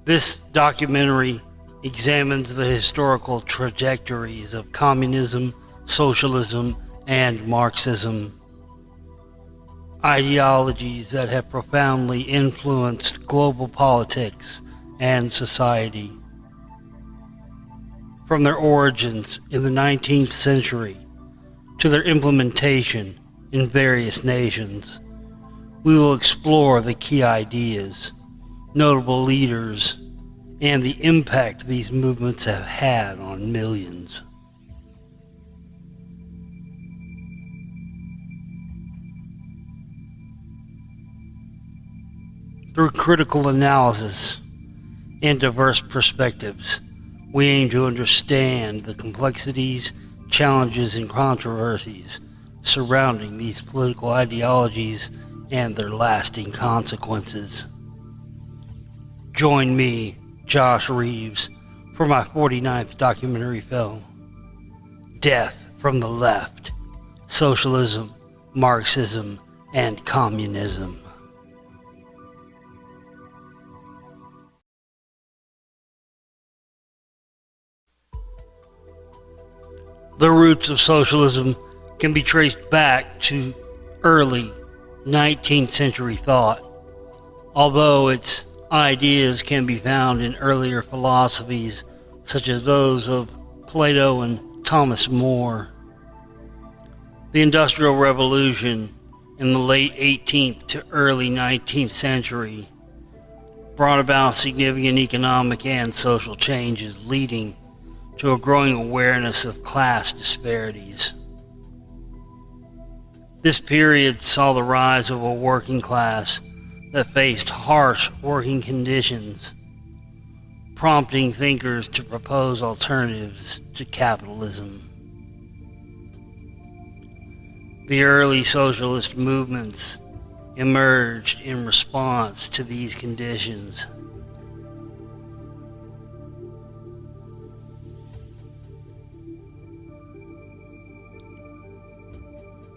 This documentary examines the historical trajectories of communism, socialism, and Marxism, ideologies that have profoundly influenced global politics and society. From their origins in the 19th century to their implementation in various nations, we will explore the key ideas, notable leaders, and the impact these movements have had on millions. Through critical analysis and diverse perspectives, we aim to understand the complexities, challenges, and controversies surrounding these political ideologies and their lasting consequences. Join me, Josh Reeves, for my 49th documentary film, Death from the Left, Socialism, Marxism, and Communism. The roots of socialism can be traced back to early 19th century thought, although its ideas can be found in earlier philosophies such as those of Plato and Thomas More. The Industrial Revolution in the late 18th to early 19th century brought about significant economic and social changes, leading to a growing awareness of class disparities. This period saw the rise of a working class that faced harsh working conditions, prompting thinkers to propose alternatives to capitalism. The early socialist movements emerged in response to these conditions.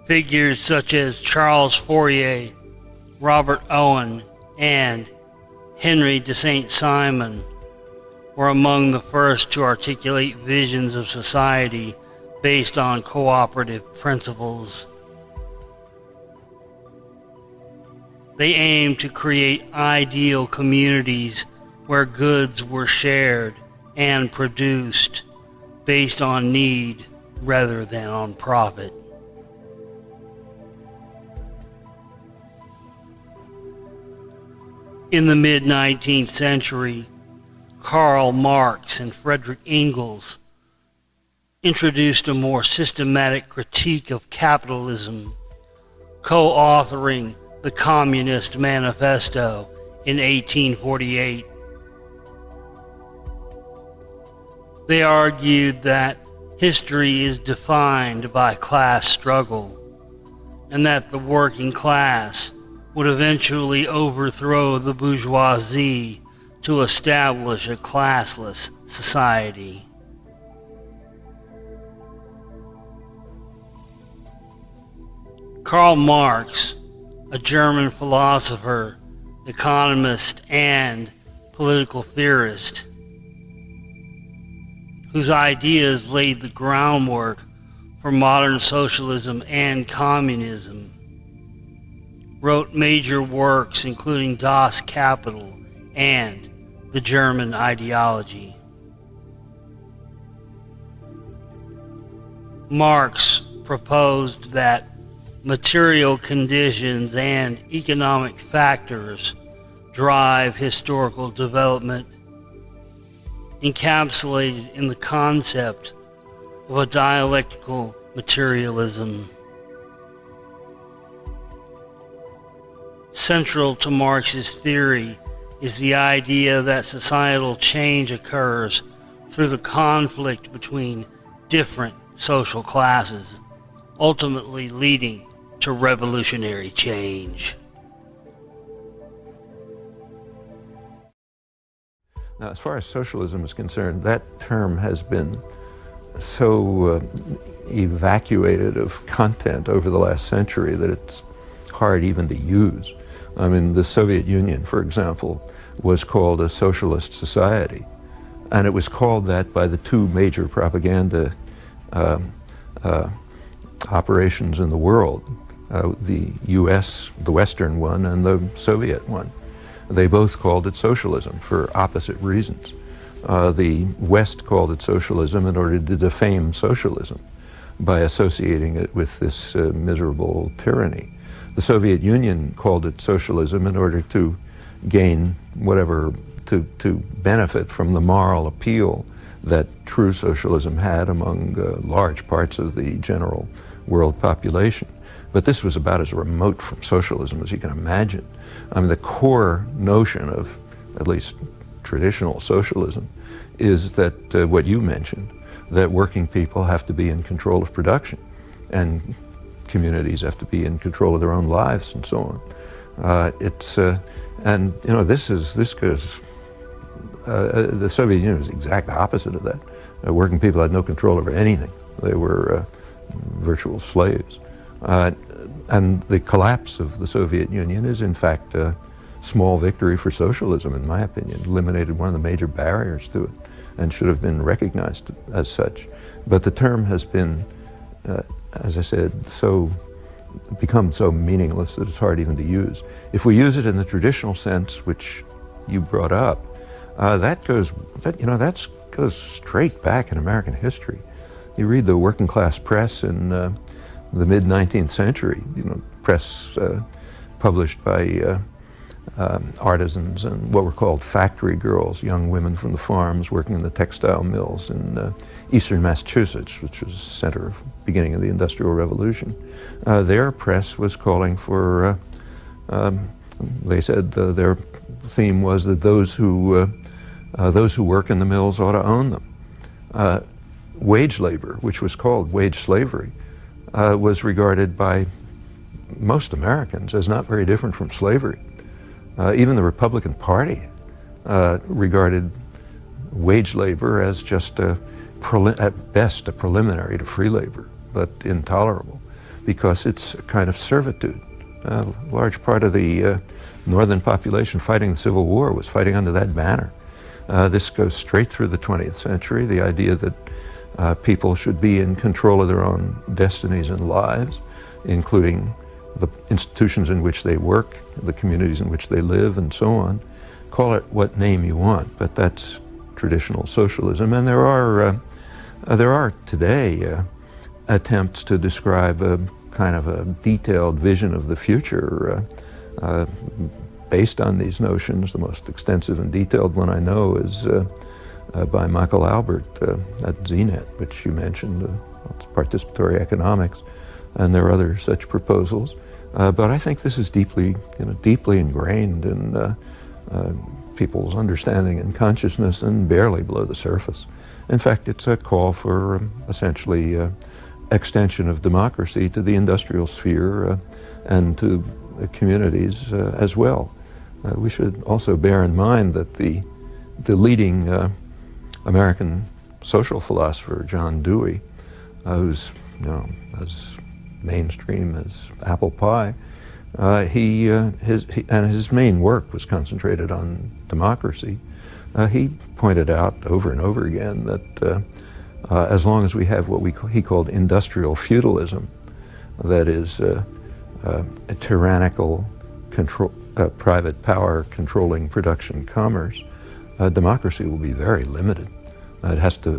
Figures such as Charles Fourier, Robert Owen, and Henry de Saint-Simon were among the first to articulate visions of society based on cooperative principles. They aimed to create ideal communities where goods were shared and produced based on need rather than on profit. In the mid-19th century, Karl Marx and Friedrich Engels introduced a more systematic critique of capitalism, co-authoring the Communist Manifesto in 1848. They argued that history is defined by class struggle, and that the working class would eventually overthrow the bourgeoisie to establish a classless society. Karl Marx, a German philosopher, economist, and political theorist, whose ideas laid the groundwork for modern socialism and communism, wrote major works including Das Kapital and the German Ideology. Marx proposed that material conditions and economic factors drive historical development, encapsulated in the concept of a dialectical materialism. Central to Marx's theory is the idea that societal change occurs through the conflict between different social classes, ultimately leading to revolutionary change. Now, as far as socialism is concerned, that term has been so evacuated of content over the last century that it's hard even to use. I mean, the Soviet Union, for example, was called a socialist society. And it was called that by the two major propaganda operations in the world, the US, the Western one, and the Soviet one. They both called it socialism for opposite reasons. The West called it socialism in order to defame socialism by associating it with this miserable tyranny. The Soviet Union called it socialism in order to gain whatever, to benefit from the moral appeal that true socialism had among large parts of the general world population. But this was about as remote from socialism as you can imagine. I mean, the core notion of at least traditional socialism is that what you mentioned, that working people have to be in control of production and communities have to be in control of their own lives and so on. And you know, this goes, the Soviet Union was the exact opposite of that. Working people had no control over anything. They were virtual slaves. And the collapse of the Soviet Union is in fact a small victory for socialism, in my opinion. Eliminated one of the major barriers to it and should have been recognized as such. But the term has been, as I said, become so meaningless that it's hard even to use. If we use it in the traditional sense, which you brought up, that goes straight back in American history. You read the working class press in the mid-19th century, press published by artisans and what were called factory girls, young women from the farms working in the textile mills in eastern Massachusetts, which was the center of beginning of the Industrial Revolution. Their press was calling for, they said their theme was that those who work in the mills ought to own them. Wage labor, which was called wage slavery, was regarded by most Americans as not very different from slavery. Even the Republican Party regarded wage labor as just at best a preliminary to free labor, but intolerable because it's a kind of servitude. A large part of the northern population fighting the Civil War was fighting under that banner. This goes straight through the 20th century, the idea that people should be in control of their own destinies and lives, including the institutions in which they work, the communities in which they live, and so on. Call it what name you want, but that's traditional socialism. And there are today attempts to describe a kind of a detailed vision of the future based on these notions. The most extensive and detailed one I know is by Michael Albert at ZNet, which you mentioned. It's participatory economics, and there are other such proposals. But I think this is deeply ingrained in people's understanding and consciousness and barely below the surface. In fact, it's a call for essentially extension of democracy to the industrial sphere and to communities as well. We should also bear in mind that the leading American social philosopher, John Dewey, who's as mainstream as apple pie, his main work was concentrated on democracy. He pointed out over and over again that as long as we have what he called industrial feudalism, that is a tyrannical control, private power controlling production commerce, democracy will be very limited.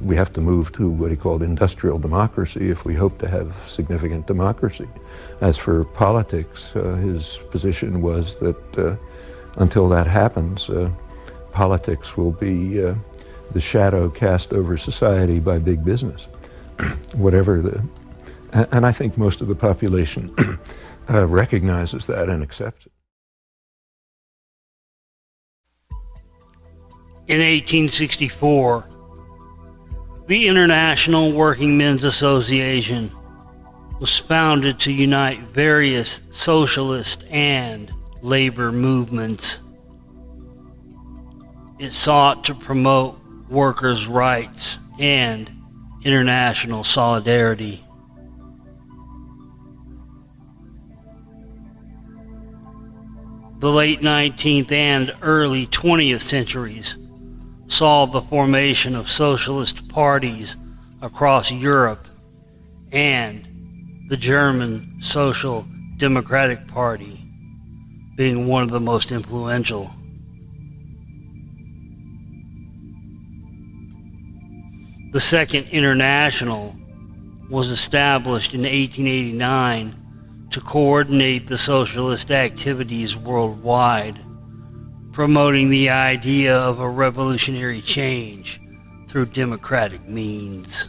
We have to move to what he called industrial democracy if we hope to have significant democracy. As for politics, his position was that until that happens, politics will be the shadow cast over society by big business, and I think most of the population recognizes that and accepts it. In 1864, the International Working Men's Association was founded to unite various socialist and labor movements. It sought to promote workers' rights and international solidarity. The late 19th and early 20th centuries saw the formation of socialist parties across Europe and the German Social Democratic Party being one of the most influential. The Second International was established in 1889 to coordinate the socialist activities worldwide, promoting the idea of a revolutionary change through democratic means.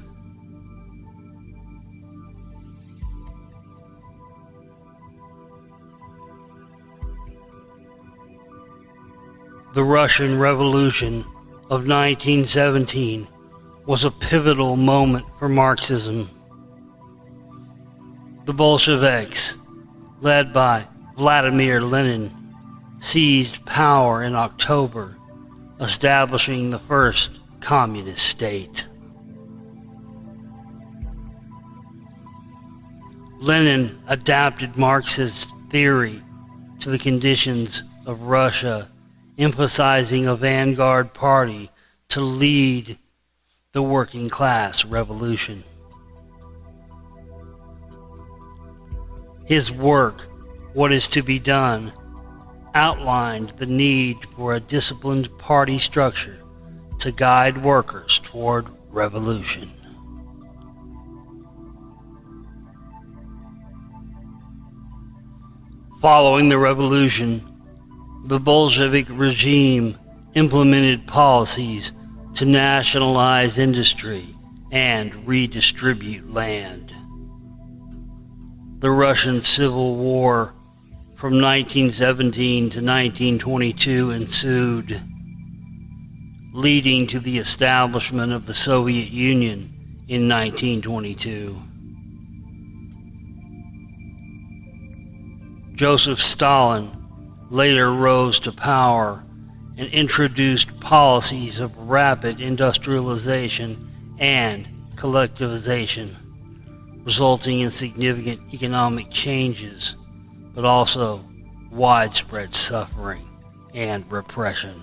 The Russian Revolution of 1917 was a pivotal moment for Marxism. The Bolsheviks, led by Vladimir Lenin, seized power in October, establishing the first communist state. Lenin adapted Marxist theory to the conditions of Russia, emphasizing a vanguard party to lead the working class revolution. His work, What is to be Done, outlined the need for a disciplined party structure to guide workers toward revolution. Following the revolution, the Bolshevik regime implemented policies to nationalize industry and redistribute land. The Russian Civil War from 1917 to 1922 ensued, leading to the establishment of the Soviet Union in 1922. Joseph Stalin later rose to power and introduced policies of rapid industrialization and collectivization, resulting in significant economic changes, but also widespread suffering and repression.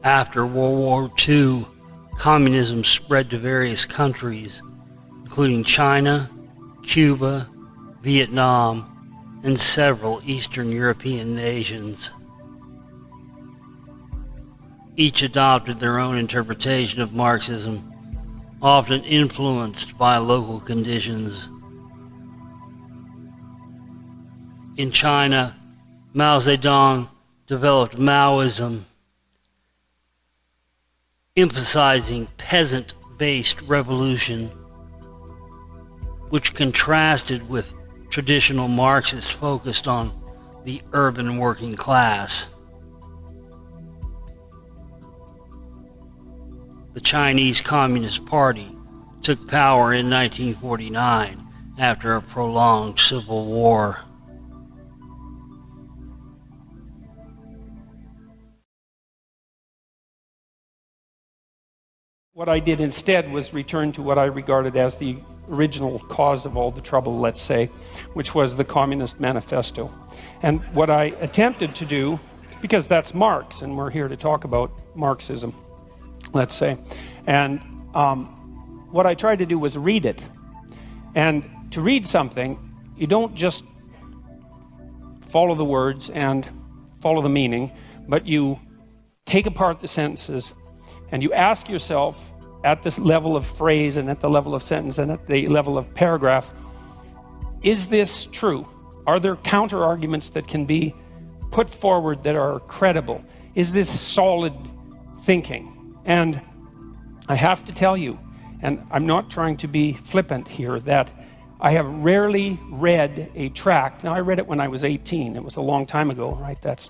After World War II, communism spread to various countries, including China, Cuba, Vietnam, and several Eastern European nations. Each adopted their own interpretation of Marxism, often influenced by local conditions. In China, Mao Zedong developed Maoism, emphasizing peasant-based revolution, which contrasted with traditional Marxists focused on the urban working class. The Chinese Communist Party took power in 1949 after a prolonged civil war. What I did instead was return to what I regarded as the original cause of all the trouble, let's say, which was the Communist Manifesto. And what I attempted to do, because that's Marx, and we're here to talk about Marxism, let's say, and what I tried to do was read it. And to read something, you don't just follow the words and follow the meaning, but you take apart the sentences and you ask yourself at this level of phrase and at the level of sentence and at the level of paragraph, is this true? Are there counter arguments that can be put forward that are credible? Is this solid thinking? And I have to tell you, and I'm not trying to be flippant here, that I have rarely read a tract. Now, I read it when I was 18. It was a long time ago, right? That's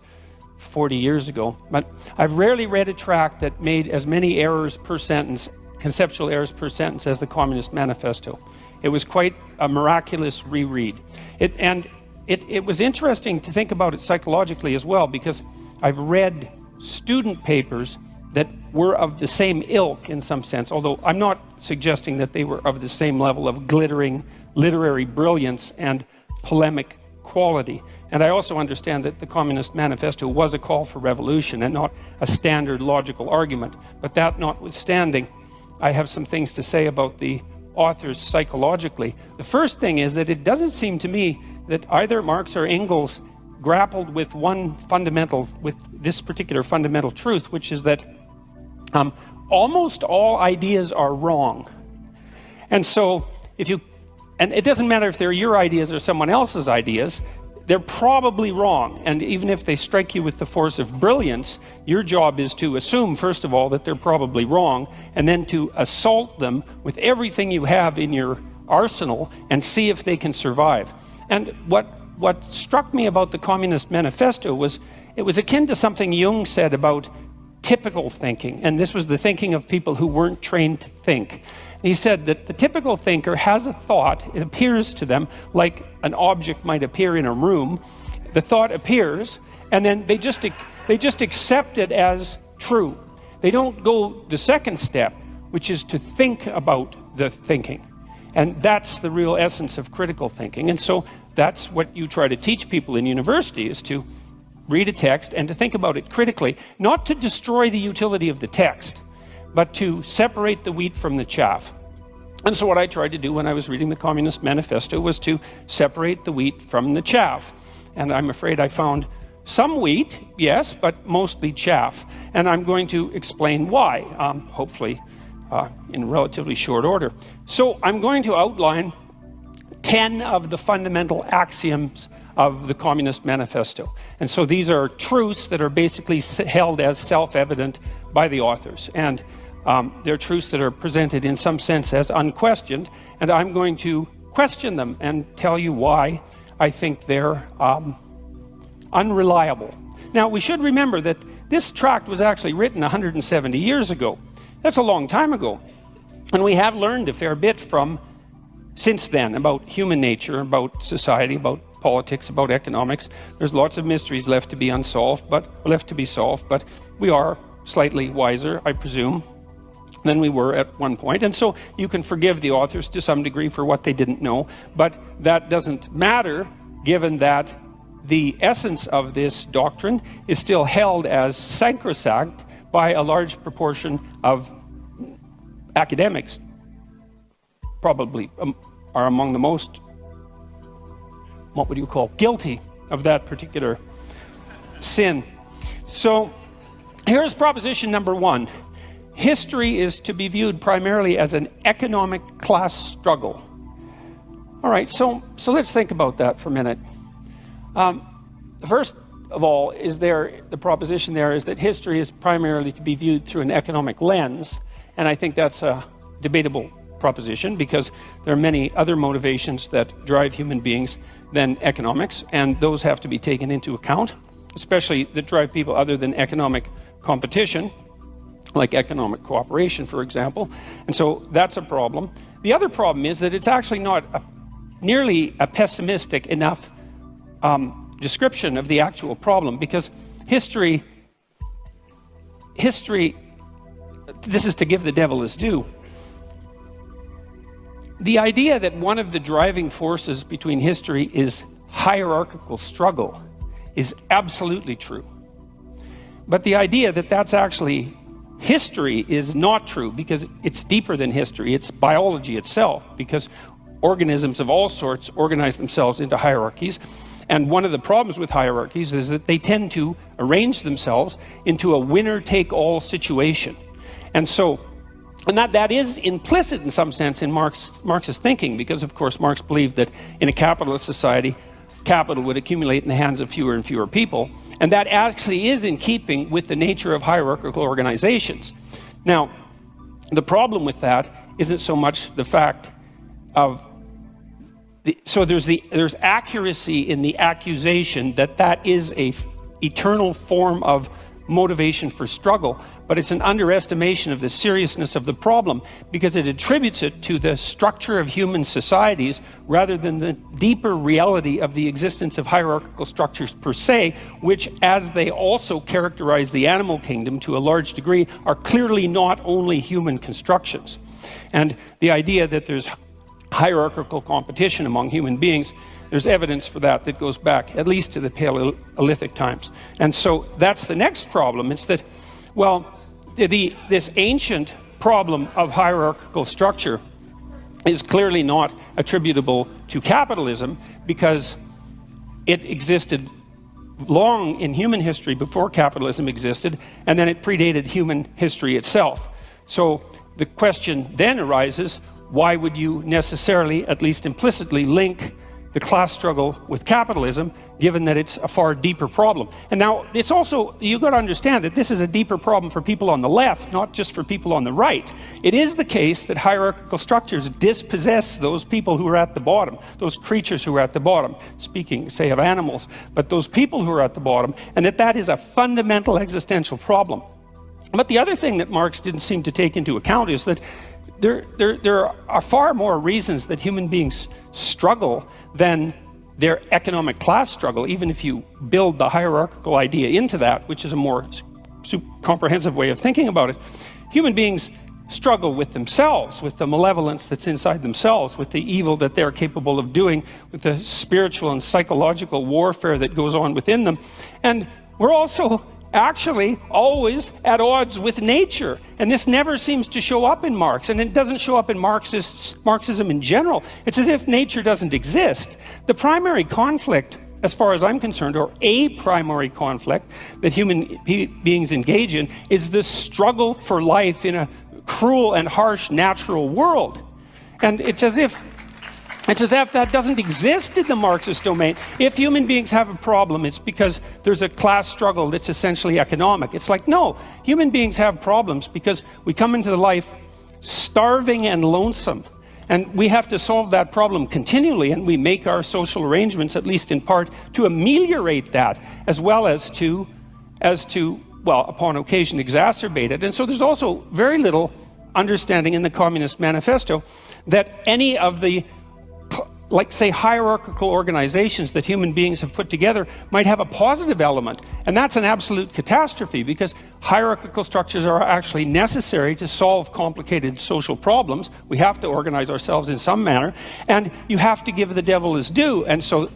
40 years ago. But I've rarely read a tract that made as many errors per sentence, conceptual errors per sentence, as the Communist Manifesto. It was quite a miraculous reread. It was interesting to think about it psychologically as well, because I've read student papers that were of the same ilk in some sense, although I'm not suggesting that they were of the same level of glittering literary brilliance and polemic quality. And I also understand that the Communist Manifesto was a call for revolution and not a standard logical argument. But that notwithstanding, I have some things to say about the authors psychologically. The first thing is that it doesn't seem to me that either Marx or Engels grappled with this particular fundamental truth, which is that almost all ideas are wrong. And so and it doesn't matter if they're your ideas or someone else's ideas, they're probably wrong. And even if they strike you with the force of brilliance, your job is to assume, first of all, that they're probably wrong, and then to assault them with everything you have in your arsenal and see if they can survive. And what struck me about the Communist Manifesto was it was akin to something Jung said about typical thinking. And this was the thinking of people who weren't trained to think. He said that the typical thinker has a thought. It appears to them like an object might appear in a room. The thought appears, and then they just accept it as true. They don't go the second step, which is to think about the thinking. And that's the real essence of critical thinking. And so that's what you try to teach people in university, is to read a text and to think about it critically, not to destroy the utility of the text, but to separate the wheat from the chaff. And so what I tried to do when I was reading the Communist Manifesto was to separate the wheat from the chaff. And I'm afraid I found some wheat, yes, but mostly chaff. And I'm going to explain why, hopefully in relatively short order. So I'm going to outline 10 of the fundamental axioms of the Communist Manifesto. And so these are truths that are basically held as self-evident by the authors. And they're truths that are presented in some sense as unquestioned. And I'm going to question them and tell you why I think they're unreliable. Now, we should remember that this tract was actually written 170 years ago. That's a long time ago. And we have learned a fair bit from since then about human nature, about society, about politics, about economics. There's lots of mysteries left to be solved, but we are slightly wiser, I presume, than we were at one point. And so you can forgive the authors to some degree for what they didn't know, but that doesn't matter given that the essence of this doctrine is still held as sacrosanct by a large proportion of academics. Probably are among the most, what would you call, guilty of that particular sin. So here's proposition number one. History is to be viewed primarily as an economic class struggle. All right, so let's think about that for a minute. First of all, the proposition there is that history is primarily to be viewed through an economic lens, and I think that's a debatable proposition because there are many other motivations that drive human beings than economics, and those have to be taken into account, especially that drive people other than economic competition, like economic cooperation, for example. And so that's a problem. The other problem is that it's actually not nearly a pessimistic enough description of the actual problem, because history, this is to give the devil his due. The idea that one of the driving forces between history is hierarchical struggle is absolutely true. But the idea that that's actually history is not true, because it's deeper than history. It's biology itself, because organisms of all sorts organize themselves into hierarchies. And one of the problems with hierarchies is that they tend to arrange themselves into a winner-take-all situation. And that is implicit in some sense in Marx's thinking, because of course Marx believed that in a capitalist society, capital would accumulate in the hands of fewer and fewer people, and that actually is in keeping with the nature of hierarchical organizations. Now, the problem with that isn't so much the fact of there's accuracy in the accusation that is a eternal form of motivation for struggle, but it's an underestimation of the seriousness of the problem because it attributes it to the structure of human societies rather than the deeper reality of the existence of hierarchical structures per se, which, as they also characterize the animal kingdom to a large degree, are clearly not only human constructions. And the idea that there's hierarchical competition among human beings, there's evidence for that that goes back at least to the Paleolithic times. And so that's the next problem. It's that, well, this ancient problem of hierarchical structure is clearly not attributable to capitalism because it existed long in human history before capitalism existed, and then it predated human history itself. So the question then arises, why would you necessarily, at least implicitly, link the class struggle with capitalism, given that it's a far deeper problem? And now, it's also, you've got to understand that this is a deeper problem for people on the left, not just for people on the right. It is the case that hierarchical structures dispossess those people who are at the bottom, those creatures who are at the bottom, speaking, say, of animals, but those people who are at the bottom, and that is a fundamental existential problem. But the other thing that Marx didn't seem to take into account is that there are far more reasons that human beings struggle than their economic class struggle, even if you build the hierarchical idea into that, which is a more comprehensive way of thinking about it. Human beings struggle with themselves, with the malevolence that's inside themselves, with the evil that they're capable of doing, with the spiritual and psychological warfare that goes on within them. And we're also actually always at odds with nature. And this never seems to show up in Marx, and it doesn't show up in Marxism in general. It's as if nature doesn't exist. The primary conflict, as far as I'm concerned, or a primary conflict that human beings engage in, is the struggle for life in a cruel and harsh natural world. And it's as if that doesn't exist in the Marxist domain. If human beings have a problem, it's because there's a class struggle that's essentially economic. It's like, no, human beings have problems because we come into life starving and lonesome. And we have to solve that problem continually, and we make our social arrangements, at least in part, to ameliorate that, as well as to, well, upon occasion, exacerbate it. And so there's also very little understanding in the Communist Manifesto that any of the, like, say, hierarchical organizations that human beings have put together might have a positive element. And that's an absolute catastrophe, because hierarchical structures are actually necessary to solve complicated social problems. We have to organize ourselves in some manner, and you have to give the devil his due. And so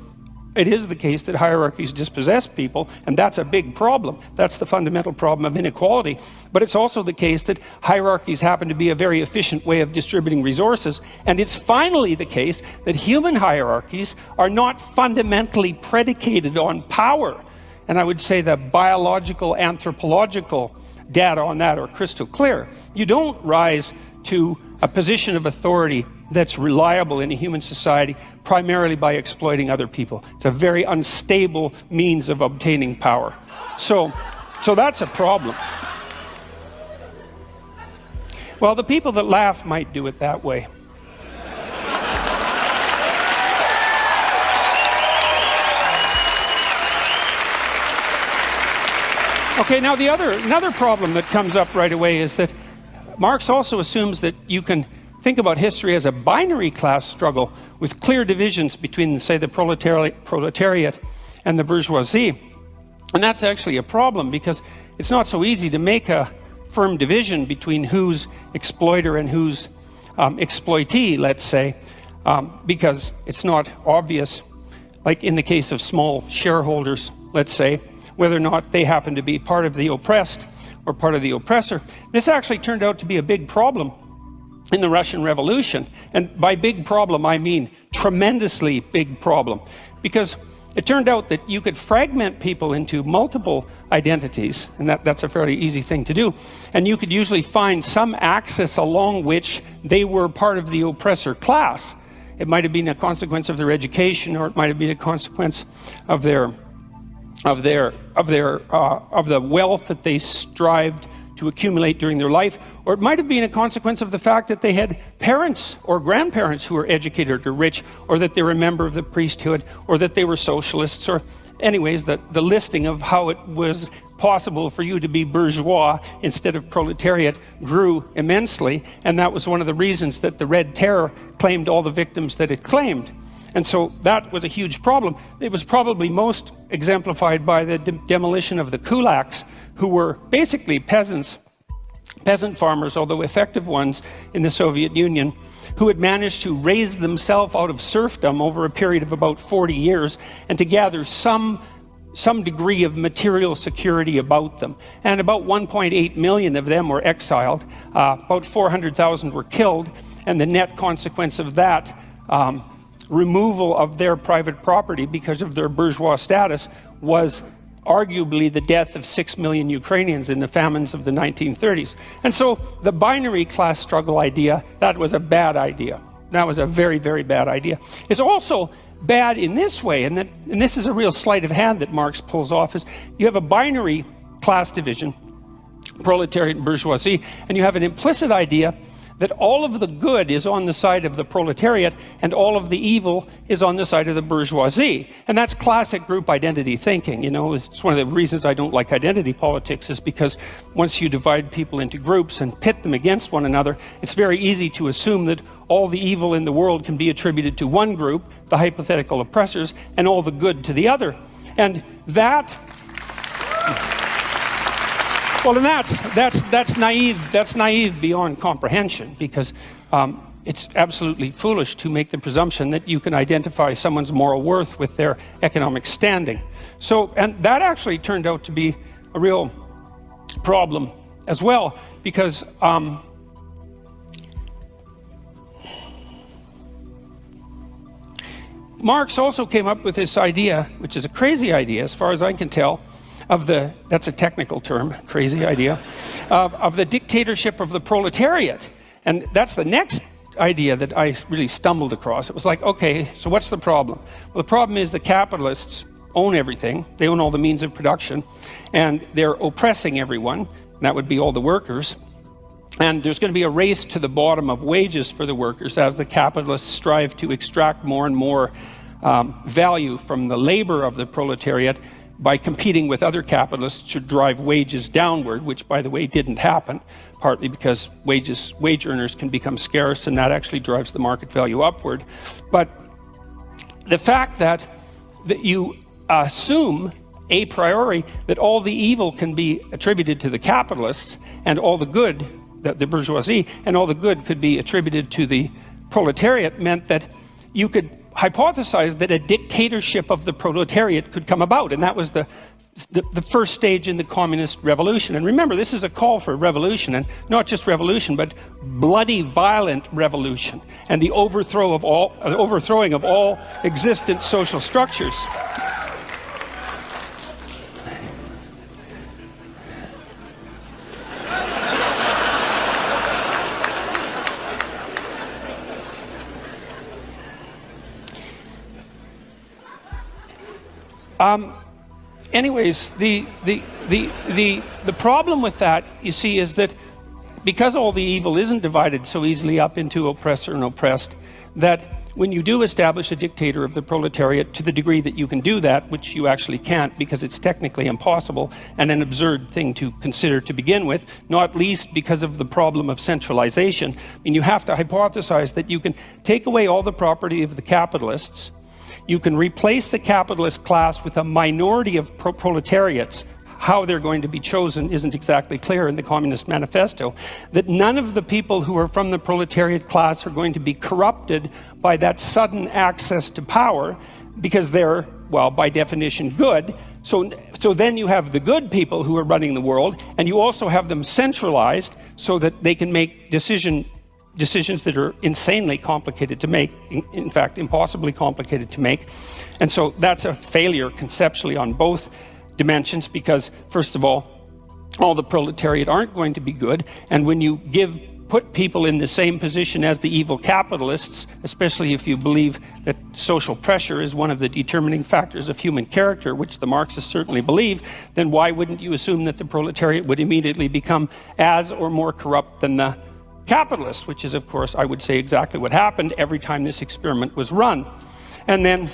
it is the case that hierarchies dispossess people, and that's a big problem. That's the fundamental problem of inequality. But it's also the case that hierarchies happen to be a very efficient way of distributing resources. And it's finally the case that human hierarchies are not fundamentally predicated on power. And I would say the biological, anthropological data on that are crystal clear. You don't rise to a position of authority that's reliable in a human society primarily by exploiting other people. It's a very unstable means of obtaining power. So that's a problem. Well, the people that laugh might do it that way. Okay, now another problem that comes up right away is that Marx also assumes that you can think about history as a binary class struggle with clear divisions between, say, the proletariat and the bourgeoisie. And that's actually a problem, because it's not so easy to make a firm division between who's exploiter and who's exploitee, let's say, because it's not obvious, like in the case of small shareholders, let's say, whether or not they happen to be part of the oppressed or part of the oppressor. This actually turned out to be a big problem in the Russian Revolution. And by big problem, I mean tremendously big problem. Because it turned out that you could fragment people into multiple identities, and that's a fairly easy thing to do. And you could usually find some axis along which they were part of the oppressor class. It might have been a consequence of their education, or it might have been a consequence of the wealth that they strived to accumulate during their life, or it might have been a consequence of the fact that they had parents or grandparents who were educated or rich, or that they were a member of the priesthood, or that they were socialists, or anyways, the listing of how it was possible for you to be bourgeois instead of proletariat grew immensely, and that was one of the reasons that the Red Terror claimed all the victims that it claimed. And so that was a huge problem. It was probably most exemplified by the demolition of the kulaks, who were basically peasant farmers, although effective ones in the Soviet Union, who had managed to raise themselves out of serfdom over a period of about 40 years and to gather some degree of material security about them. And about 1.8 million of them were exiled, about 400,000 were killed, and the net consequence of that removal of their private property because of their bourgeois status was arguably the death of 6 million Ukrainians in the famines of the 1930s. And so the binary class struggle idea, that was a bad idea. That was a very, very bad idea. It's also bad in this way, and this is a real sleight of hand that Marx pulls off, is you have a binary class division, proletariat and bourgeoisie, and you have an implicit idea that all of the good is on the side of the proletariat and all of the evil is on the side of the bourgeoisie. And that's classic group identity thinking. You know, it's one of the reasons I don't like identity politics, is because once you divide people into groups and pit them against one another, it's very easy to assume that all the evil in the world can be attributed to one group, the hypothetical oppressors, and all the good to the other. And that... Well, and that's naive. That's naive beyond comprehension, because it's absolutely foolish to make the presumption that you can identify someone's moral worth with their economic standing. So, and that actually turned out to be a real problem as well, because Marx also came up with this idea, which is a crazy idea as far as I can tell, of the, that's a technical term, crazy idea, of the dictatorship of the proletariat. And that's the next idea that I really stumbled across. It was like, okay, so what's the problem? Well, the problem is the capitalists own everything. They own all the means of production, and they're oppressing everyone. And that would be all the workers. And there's going to be a race to the bottom of wages for the workers as the capitalists strive to extract more and more value from the labor of the proletariat by competing with other capitalists to drive wages downward, which, by the way, didn't happen, partly because wage earners can become scarce, and that actually drives the market value upward. But the fact that you assume a priori that all the evil can be attributed to the capitalists and all the good, the bourgeoisie, and all the good could be attributed to the proletariat, meant that you could hypothesized that a dictatorship of the proletariat could come about, and that was the first stage in the communist revolution. And remember, this is a call for revolution, and not just revolution, but bloody, violent revolution, and the overthrowing of all existent social structures. Anyways, the problem with that, you see, is that because all the evil isn't divided so easily up into oppressor and oppressed, that when you do establish a dictator of the proletariat, to the degree that you can do that, which you actually can't because it's technically impossible and an absurd thing to consider to begin with, not least because of the problem of centralization. I mean, you have to hypothesize that you can take away all the property of the capitalists. You can replace the capitalist class with a minority of proletariats. How they're going to be chosen isn't exactly clear in the Communist Manifesto. That none of the people who are from the proletariat class are going to be corrupted by that sudden access to power, because they're, well, by definition, good. So then you have the good people who are running the world, and you also have them centralized so that they can make decisions that are insanely complicated to make, in fact, impossibly complicated to make. And so that's a failure conceptually on both dimensions, because, first of all the proletariat aren't going to be good, and when you put people in the same position as the evil capitalists, especially if you believe that social pressure is one of the determining factors of human character, which the Marxists certainly believe, then why wouldn't you assume that the proletariat would immediately become as or more corrupt than the capitalists, which is, of course, I would say exactly what happened every time this experiment was run. And then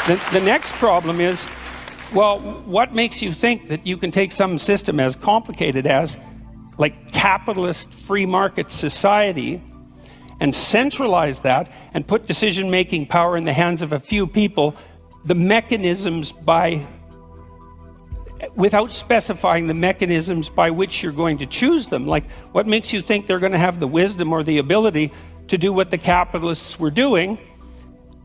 The next problem is, well, what makes you think that you can take some system as complicated as like capitalist free market society and centralize that and put decision-making power in the hands of a few people, the mechanisms without specifying the mechanisms by which you're going to choose them? Like, what makes you think they're going to have the wisdom or the ability to do what the capitalists were doing,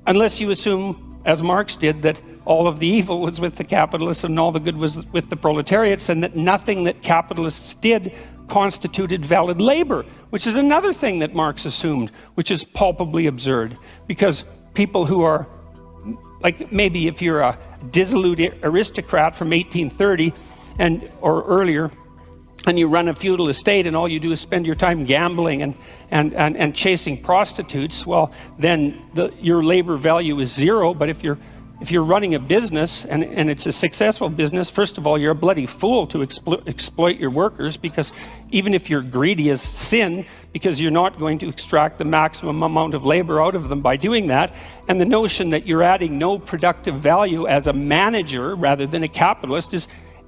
unless you assume, as Marx did, that all of the evil was with the capitalists and all the good was with the proletariats, and that nothing that capitalists did constituted valid labor, which is another thing that Marx assumed, which is palpably absurd, because people who are, like, maybe if you're a dissolute aristocrat from 1830 or earlier, and you run a feudal estate and all you do is spend your time gambling and chasing prostitutes, well, then your labor value is zero. But if you're running a business and it's a successful business, first of all, you're a bloody fool to exploit your workers, because even if you're greedy as sin, because you're not going to extract the maximum amount of labor out of them by doing that. And the notion that you're adding no productive value as a manager rather than a capitalist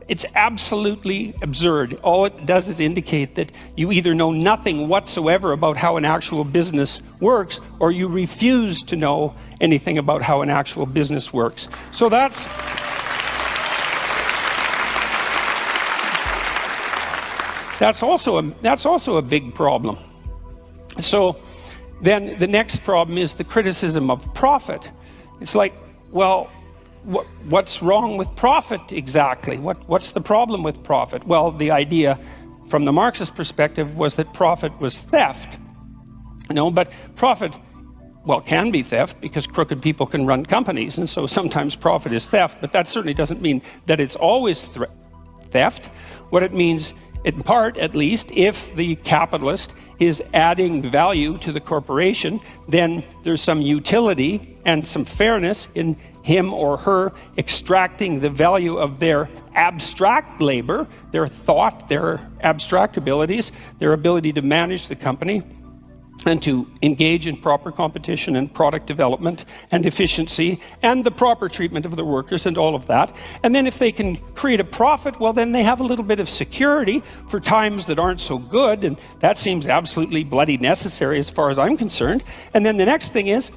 it's absolutely absurd. All it does is indicate that you either know nothing whatsoever about how an actual business works, or you refuse to know anything about how an actual business works. So that's also a big problem. So then the next problem is the criticism of profit. It's like, well, what's wrong with profit exactly? What's the problem with profit? Well, the idea from the Marxist perspective was that profit was theft. But profit, well, can be theft, because crooked people can run companies, and so sometimes profit is theft, but that certainly doesn't mean that it's always theft. What it means, in part at least, if the capitalist is adding value to the corporation, then there's some utility and some fairness in him or her extracting the value of their abstract labor, their thought, their abstract abilities, their ability to manage the company, and to engage in proper competition and product development and efficiency and the proper treatment of the workers and all of that. And then if they can create a profit, well, then they have a little bit of security for times that aren't so good, and that seems absolutely bloody necessary as far as I'm concerned. And then the next thing is,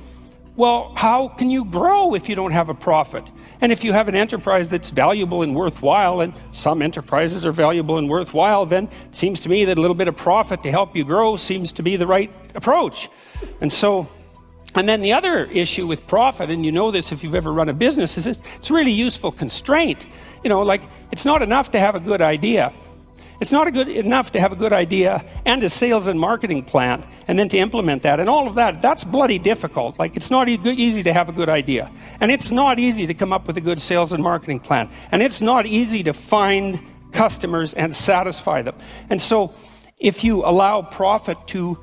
well, how can you grow if you don't have a profit? And if you have an enterprise that's valuable and worthwhile, and some enterprises are valuable and worthwhile, then it seems to me that a little bit of profit to help you grow seems to be the right approach. And then the other issue with profit, and you know this if you've ever run a business, is it's a really useful constraint. Like, it's not enough to have a good idea. It's not enough to have a good idea and a sales and marketing plan, and then to implement that and all of that. That's bloody difficult. Like, it's not easy to have a good idea, and it's not easy to come up with a good sales and marketing plan, and it's not easy to find customers and satisfy them. And so if you allow profit to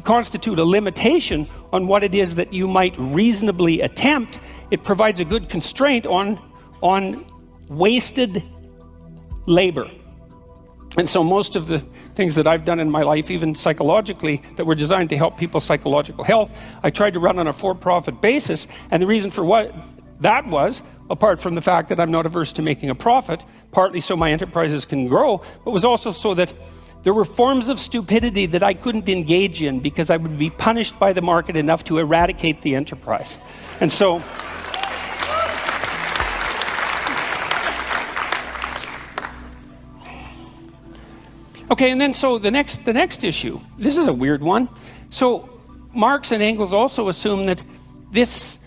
constitute a limitation on what it is that you might reasonably attempt, it provides a good constraint on wasted labor. And so most of the things that I've done in my life, even psychologically, that were designed to help people's psychological health, I tried to run on a for-profit basis. And the reason for what that was, apart from the fact that I'm not averse to making a profit, partly so my enterprises can grow, but was also so that there were forms of stupidity that I couldn't engage in because I would be punished by the market enough to eradicate the enterprise. And so okay, and then so the next issue, this is a weird one. So Marx and Engels also assume that this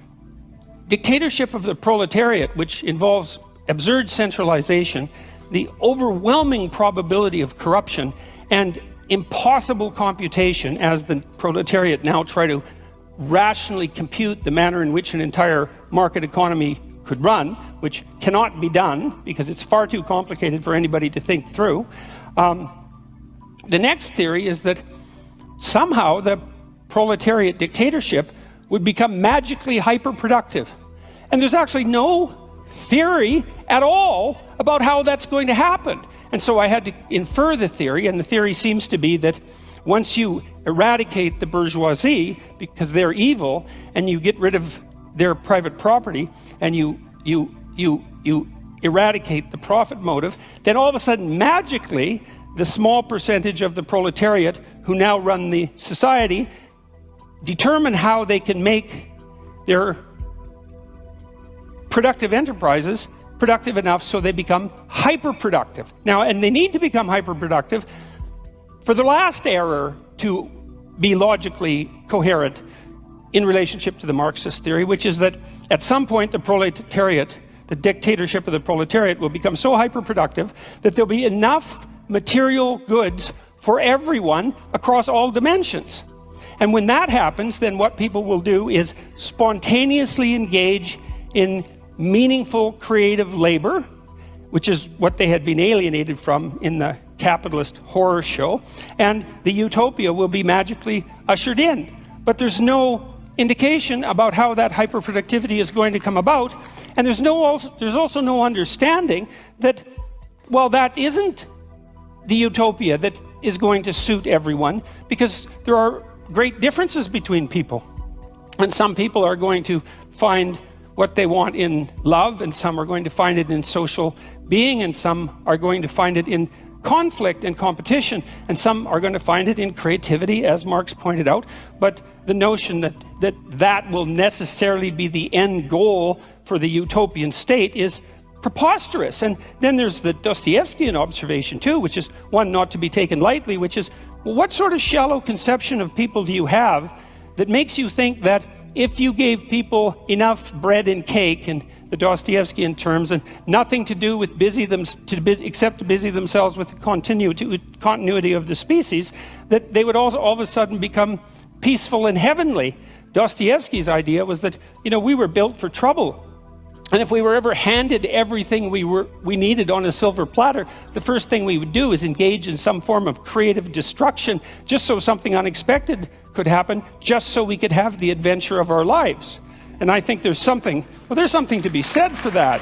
dictatorship of the proletariat, which involves absurd centralization, the overwhelming probability of corruption, and impossible computation, as the proletariat now try to rationally compute the manner in which an entire market economy could run, which cannot be done because it's far too complicated for anybody to think through. The next theory is that somehow the proletariat dictatorship would become magically hyper-productive. And there's actually no theory at all about how that's going to happen. And so I had to infer the theory, and the theory seems to be that once you eradicate the bourgeoisie, because they're evil, and you get rid of their private property and you eradicate the profit motive, then all of a sudden, magically, the small percentage of the proletariat who now run the society determine how they can make their productive enterprises productive enough so they become hyper-productive. Now, and they need to become hyper-productive for the last error to be logically coherent in relationship to the Marxist theory, which is that at some point the proletariat, the dictatorship of the proletariat, will become so hyper-productive that there'll be enough material goods for everyone across all dimensions. And when that happens, then what people will do is spontaneously engage in meaningful creative labor, which is what they had been alienated from in the capitalist horror show, and the utopia will be magically ushered in. But there's no indication about how that hyperproductivity is going to come about, and there's also no understanding that, well, that isn't the utopia that is going to suit everyone, because there are great differences between people. And some people are going to find what they want in love, and some are going to find it in social being, and some are going to find it in conflict and competition, and some are going to find it in creativity, as Marx pointed out. But the notion that will necessarily be the end goal for the utopian state is preposterous. And then there's the Dostoevskian observation too, which is one not to be taken lightly, which is, well, what sort of shallow conception of people do you have that makes you think that if you gave people enough bread and cake, in the Dostoevskian terms, and nothing to do with except to busy themselves with the continuity of the species, that they would also all of a sudden become peaceful and heavenly? Dostoevsky's idea was that, we were built for trouble. And if we were ever handed everything we needed on a silver platter, the first thing we would do is engage in some form of creative destruction, just so something unexpected could happen, just so we could have the adventure of our lives. And I think there's something to be said for that.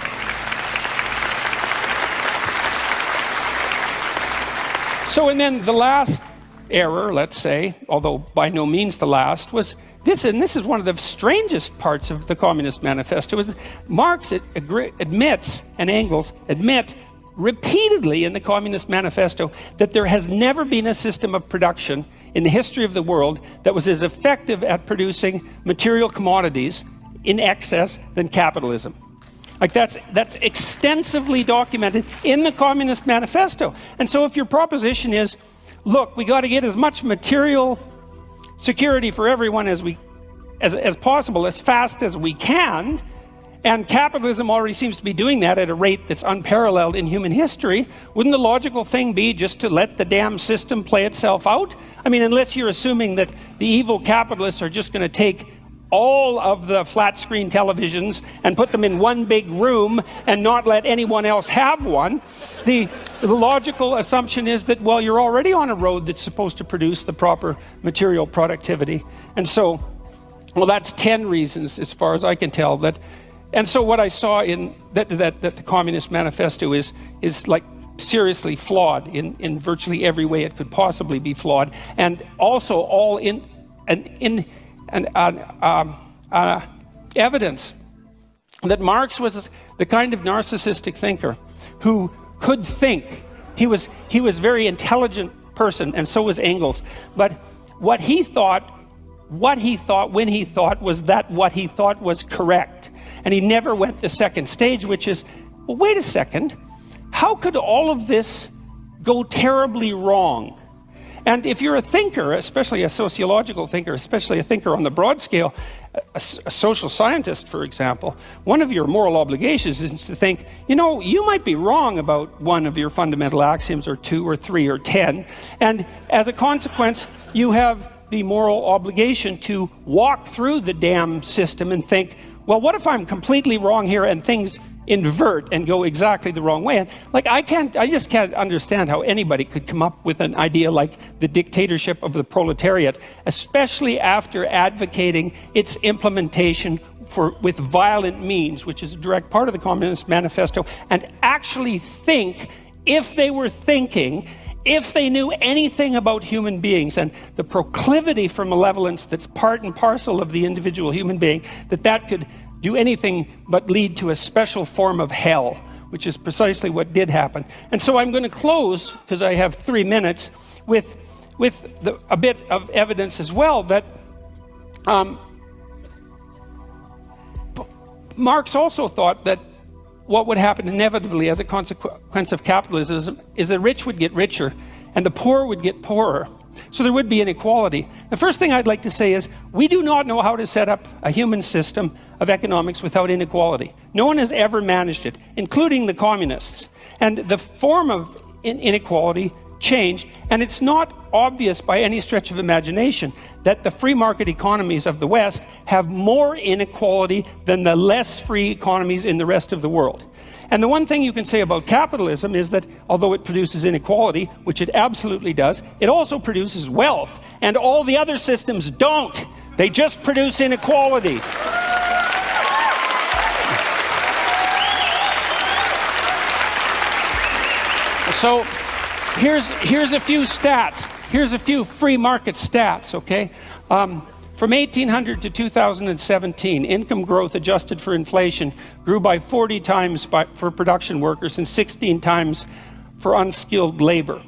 So, and then the last error, let's say, although by no means the last, was this, and this is one of the strangest parts of the Communist Manifesto, is Marx admits, and Engels admit repeatedly in the Communist Manifesto, that there has never been a system of production in the history of the world that was as effective at producing material commodities in excess than capitalism. Like that's extensively documented in the Communist Manifesto. And so if your proposition is, look, we got to get as much material security for everyone as possible, as fast as we can, and capitalism already seems to be doing that at a rate that's unparalleled in human history, wouldn't the logical thing be just to let the damn system play itself out? I mean, unless you're assuming that the evil capitalists are just going to take all of the flat screen televisions and put them in one big room and not let anyone else have one. The logical assumption is that, well, you're already on a road that's supposed to produce the proper material productivity. And so, well, that's 10 reasons, as far as I can tell, that. And so what I saw in that the Communist Manifesto is like seriously flawed in virtually every way it could possibly be flawed, and also all in evidence that Marx was the kind of narcissistic thinker who could think. He was a very intelligent person, and so was Engels. But what he thought when he thought was that what he thought was correct. And he never went the second stage, which is, well, wait a second, how could all of this go terribly wrong? And if you're a thinker, especially a sociological thinker, especially a thinker on the broad scale, a social scientist, for example, one of your moral obligations is to think, you might be wrong about one of your fundamental axioms, or 2 or 3 or 10, and as a consequence, you have the moral obligation to walk through the damn system and think, well, what if I'm completely wrong here and things invert and go exactly the wrong way? And I just can't understand how anybody could come up with an idea like the dictatorship of the proletariat, especially after advocating its implementation with violent means, which is a direct part of the Communist Manifesto, and actually think, if they were thinking, if they knew anything about human beings and the proclivity for malevolence that's part and parcel of the individual human being, that could do anything but lead to a special form of hell, which is precisely what did happen. And so I'm going to close, because I have 3 minutes, with a bit of evidence as well that Marx also thought that what would happen inevitably as a consequence of capitalism is the rich would get richer and the poor would get poorer. So there would be inequality. The first thing I'd like to say is we do not know how to set up a human system of economics without inequality. No one has ever managed it, including the communists. And the form of inequality changed, and it's not obvious by any stretch of imagination that the free market economies of the West have more inequality than the less free economies in the rest of the world. And the one thing you can say about capitalism is that although it produces inequality, which it absolutely does, it also produces wealth, and all the other systems don't. They just produce inequality. So here's a few stats. Here's a few free market stats, okay? From 1800 to 2017, income growth adjusted for inflation grew by 40 times for production workers and 16 times for unskilled labor.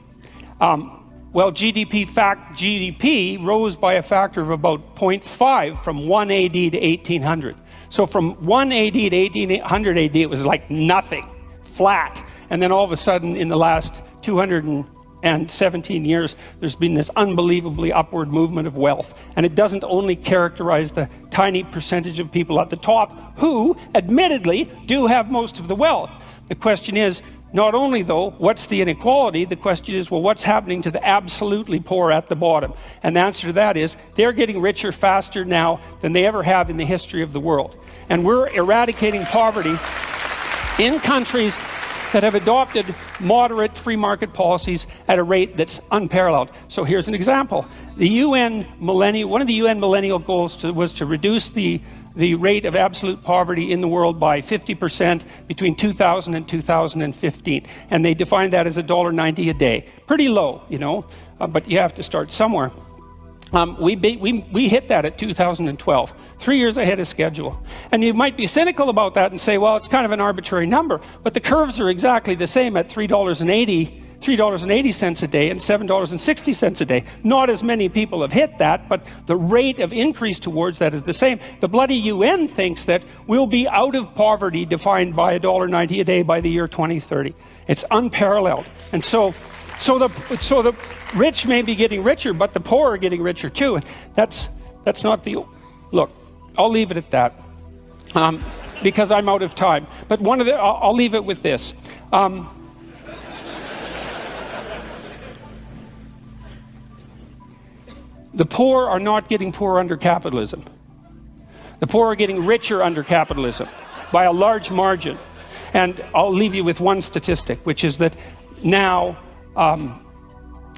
Well, GDP rose by a factor of about 0.5 from 180 to 1800. So from 180 to 1800 AD, it was like nothing, flat. And then all of a sudden, in the last 217 years, there's been this unbelievably upward movement of wealth. And it doesn't only characterize the tiny percentage of people at the top who, admittedly, do have most of the wealth. The question is, not only, though, what's the inequality? The question is, well, what's happening to the absolutely poor at the bottom? And the answer to that is, they're getting richer faster now than they ever have in the history of the world. And we're eradicating poverty in countries that have adopted moderate free market policies at a rate that's unparalleled. So here's an example. One of the UN millennial goals was to reduce the rate of absolute poverty in the world by 50% between 2000 and 2015. And they defined that as $1.90 a day. Pretty low, you know, but you have to start somewhere. We hit that at 2012, 3 years ahead of schedule. And you might be cynical about that and say, well, it's kind of an arbitrary number, but the curves are exactly the same at $3.80 a day and $7.60 a day. Not as many people have hit that, but the rate of increase towards that is the same. The bloody UN thinks that we'll be out of poverty defined by $1.90 a day by the year 2030. It's unparalleled. And so the rich may be getting richer, but the poor are getting richer too. And that's not the... Look, I'll leave it at that because I'm out of time. But I'll leave it with this. The poor are not getting poorer under capitalism. The poor are getting richer under capitalism by a large margin. And I'll leave you with one statistic, which is that now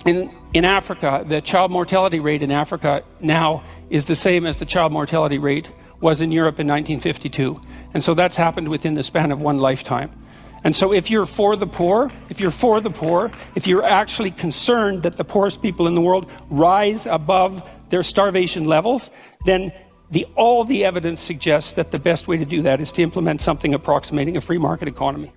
in Africa, the child mortality rate in Africa now is the same as the child mortality rate was in Europe in 1952. And so that's happened within the span of one lifetime. And so if you're for the poor, if you're actually concerned that the poorest people in the world rise above their starvation levels, then all the evidence suggests that the best way to do that is to implement something approximating a free market economy.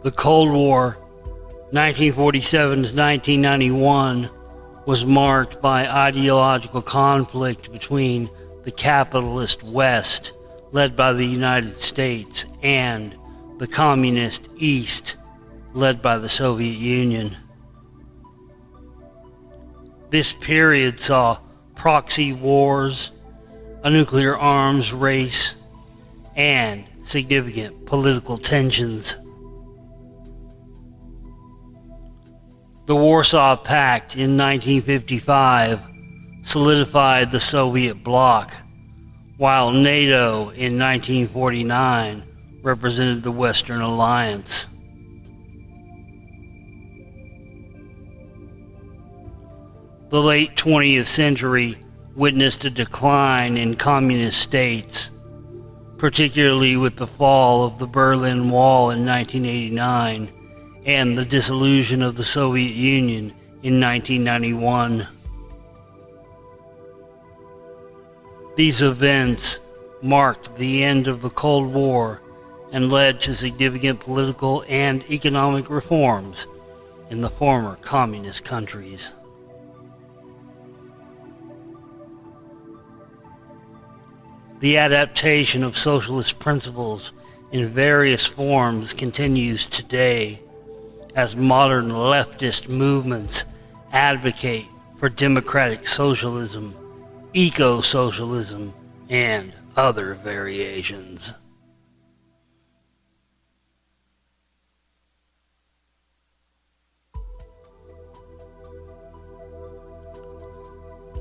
The Cold War 1947 to 1991 was marked by ideological conflict between the capitalist West, led by the United States, and the communist East, led by the Soviet Union. This period saw proxy wars, a nuclear arms race, and significant political tensions. The Warsaw Pact in 1955 solidified the Soviet bloc, while NATO in 1949 represented the Western Alliance. The late 20th century witnessed a decline in communist states, particularly with the fall of the Berlin Wall in 1989 and the dissolution of the Soviet Union in 1991. These events marked the end of the Cold War and led to significant political and economic reforms in the former communist countries. The adaptation of socialist principles in various forms continues today as modern leftist movements advocate for democratic socialism, eco-socialism, and other variations.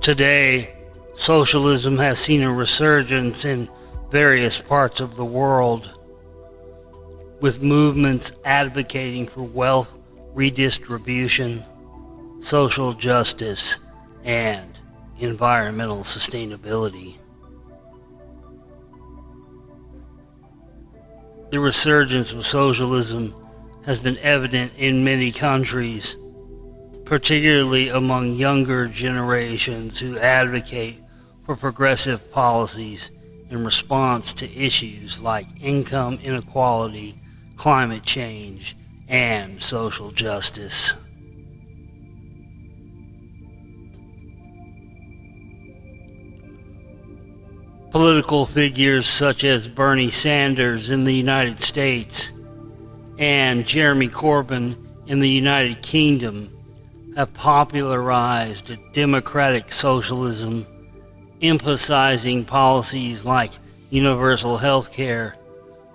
Today, socialism has seen a resurgence in various parts of the world, with movements advocating for wealth redistribution, social justice, and environmental sustainability. The resurgence of socialism has been evident in many countries, particularly among younger generations who advocate for progressive policies in response to issues like income inequality, climate change, and social justice. Political figures such as Bernie Sanders in the United States and Jeremy Corbyn in the United Kingdom have popularized democratic socialism, emphasizing policies like universal health care,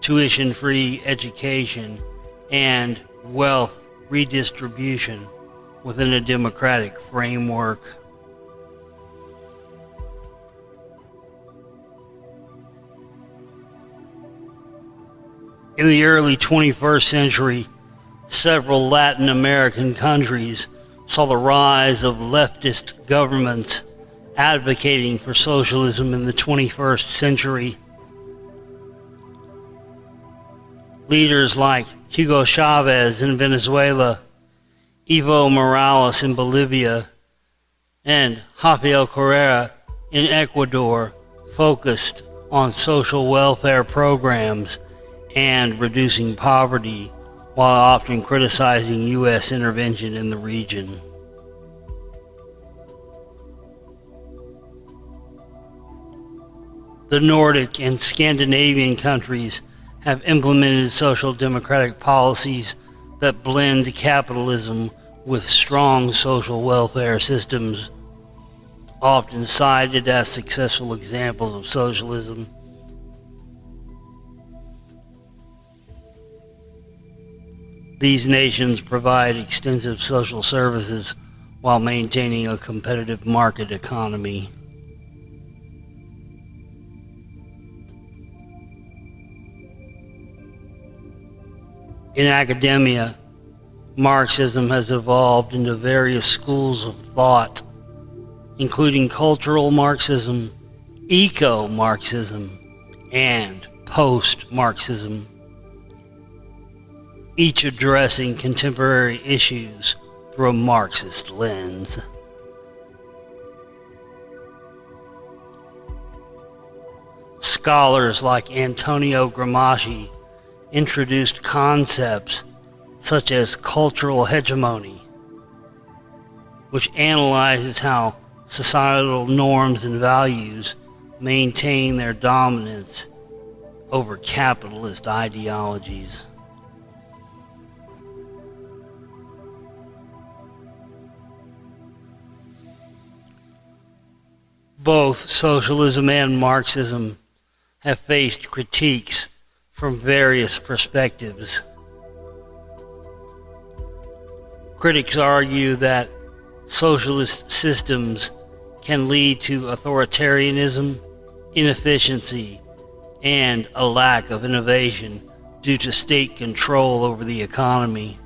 tuition-free education, and wealth redistribution within a democratic framework. In the early 21st century, several Latin American countries saw the rise of leftist governments advocating for socialism in the 21st century. Leaders like Hugo Chavez in Venezuela, Evo Morales in Bolivia, and Rafael Correa in Ecuador focused on social welfare programs and reducing poverty, while often criticizing U.S. intervention in the region. The Nordic and Scandinavian countries have implemented social democratic policies that blend capitalism with strong social welfare systems, often cited as successful examples of socialism. These nations provide extensive social services while maintaining a competitive market economy. In academia, Marxism has evolved into various schools of thought, including cultural Marxism, eco-Marxism, and post-Marxism, each addressing contemporary issues through a Marxist lens. Scholars like Antonio Gramsci introduced concepts such as cultural hegemony, which analyzes how societal norms and values maintain their dominance over capitalist ideologies. Both socialism and Marxism have faced critiques from various perspectives. Critics argue that socialist systems can lead to authoritarianism, inefficiency, and a lack of innovation due to state control over the economy.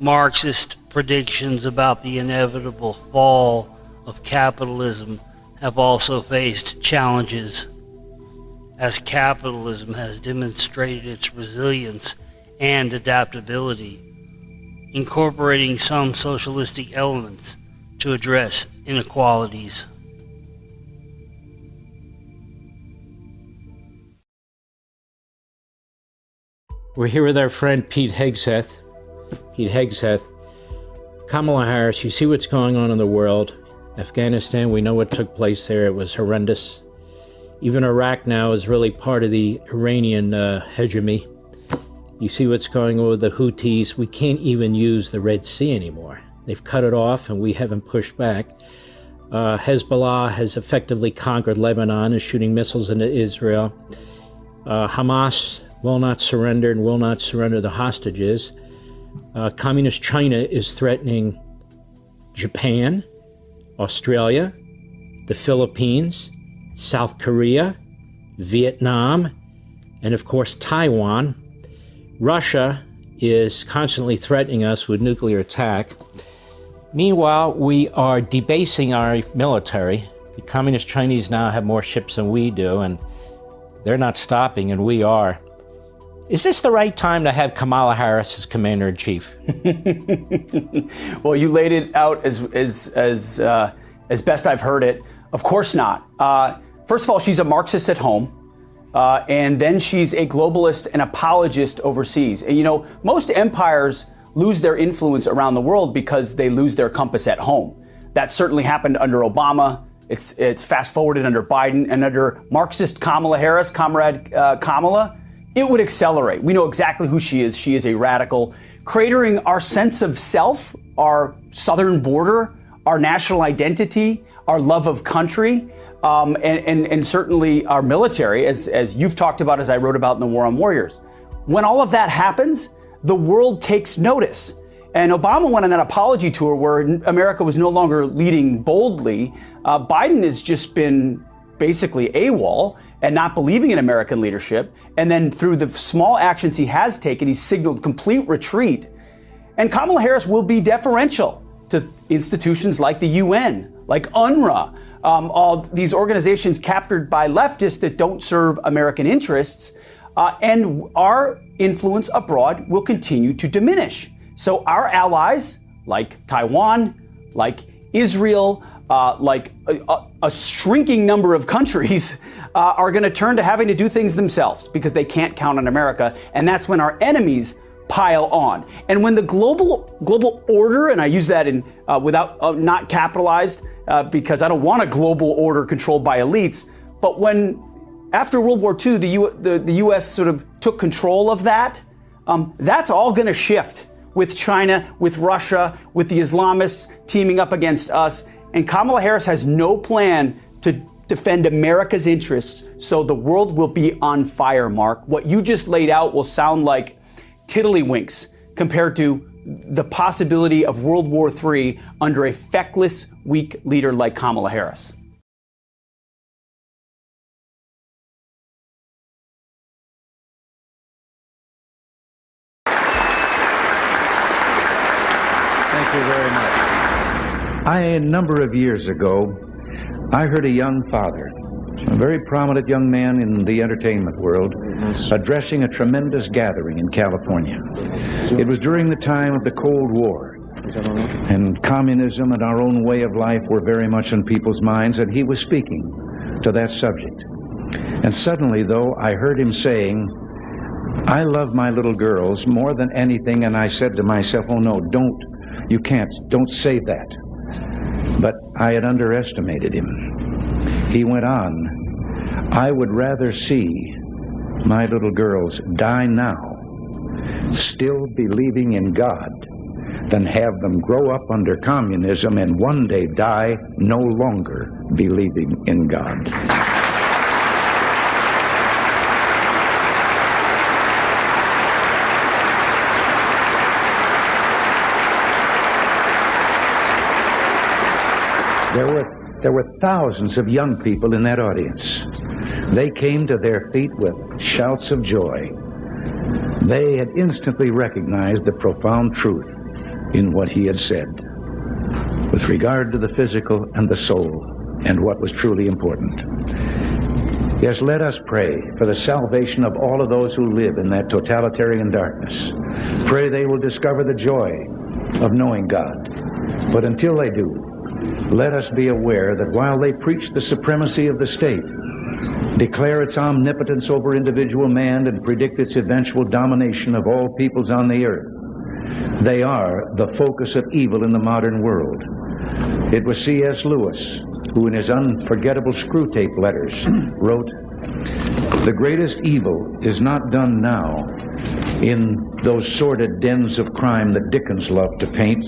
Marxist predictions about the inevitable fall of capitalism have also faced challenges, as capitalism has demonstrated its resilience and adaptability, incorporating some socialistic elements to address inequalities. We're here with our friend Pete Hegseth. Pete Hegseth, Kamala Harris, you see what's going on in the world. Afghanistan, we know what took place there. It was horrendous. Even Iraq now is really part of the Iranian hegemony. You see what's going on with the Houthis. We can't even use the Red Sea anymore. They've cut it off and we haven't pushed back. Hezbollah has effectively conquered Lebanon, is shooting missiles into Israel. Hamas will not surrender and will not surrender the hostages. Communist China is threatening Japan, Australia, the Philippines, South Korea, Vietnam, and of course Taiwan. Russia is constantly threatening us with nuclear attack. Meanwhile, we are debasing our military. The Communist Chinese now have more ships than we do, and they're not stopping, and we are. Is this the right time to have Kamala Harris as Commander-in-Chief? Well, you laid it out as best I've heard it. Of course not. First of all, she's a Marxist at home, and then she's a globalist and apologist overseas. And you know, most empires lose their influence around the world because they lose their compass at home. That certainly happened under Obama. It's fast forwarded under Biden, and under Marxist Kamala Harris, Comrade Kamala, it would accelerate. We know exactly who she is. She is a radical, cratering our sense of self, our southern border, our national identity, our love of country, and certainly our military, as you've talked about, as I wrote about in The War on Warriors. When all of that happens, the world takes notice. And Obama went on that apology tour where America was no longer leading boldly. Biden has just been basically AWOL and not believing in American leadership. And then through the small actions he has taken, he's signaled complete retreat. And Kamala Harris will be deferential to institutions like the UN, like UNRWA, all these organizations captured by leftists that don't serve American interests. And our influence abroad will continue to diminish. So our allies, like Taiwan, like Israel, like a shrinking number of countries, are going to turn to having to do things themselves because they can't count on America. And that's when our enemies pile on. And when the global order, and I use that in without not capitalized because I don't want a global order controlled by elites, but when after World War II, the U.S. sort of took control of that, that's all going to shift with China, with Russia, with the Islamists teaming up against us. And Kamala Harris has no plan to defend America's interests, so the world will be on fire, Mark. What you just laid out will sound like tiddlywinks compared to the possibility of World War III under a feckless, weak leader like Kamala Harris. Thank you very much. A number of years ago, I heard a young father, a very prominent young man in the entertainment world, addressing a tremendous gathering in California. It was during the time of the Cold War, and communism and our own way of life were very much in people's minds, and he was speaking to that subject. And suddenly, though, I heard him saying, I love my little girls more than anything, and I said to myself, oh no, don't say that. But I had underestimated him. He went on, I would rather see my little girls die now, still believing in God, than have them grow up under communism and one day die no longer believing in God. There were thousands of young people in that audience. They came to their feet with shouts of joy. They had instantly recognized the profound truth in what he had said with regard to the physical and the soul and what was truly important. Yes, let us pray for the salvation of all of those who live in that totalitarian darkness. Pray they will discover the joy of knowing God. But until they do, let us be aware that while they preach the supremacy of the state, declare its omnipotence over individual man, and predict its eventual domination of all peoples on the earth, they are the focus of evil in the modern world. It was C.S. Lewis who, in his unforgettable Screwtape letters, wrote, "The greatest evil is not done now in those sordid dens of crime that Dickens loved to paint.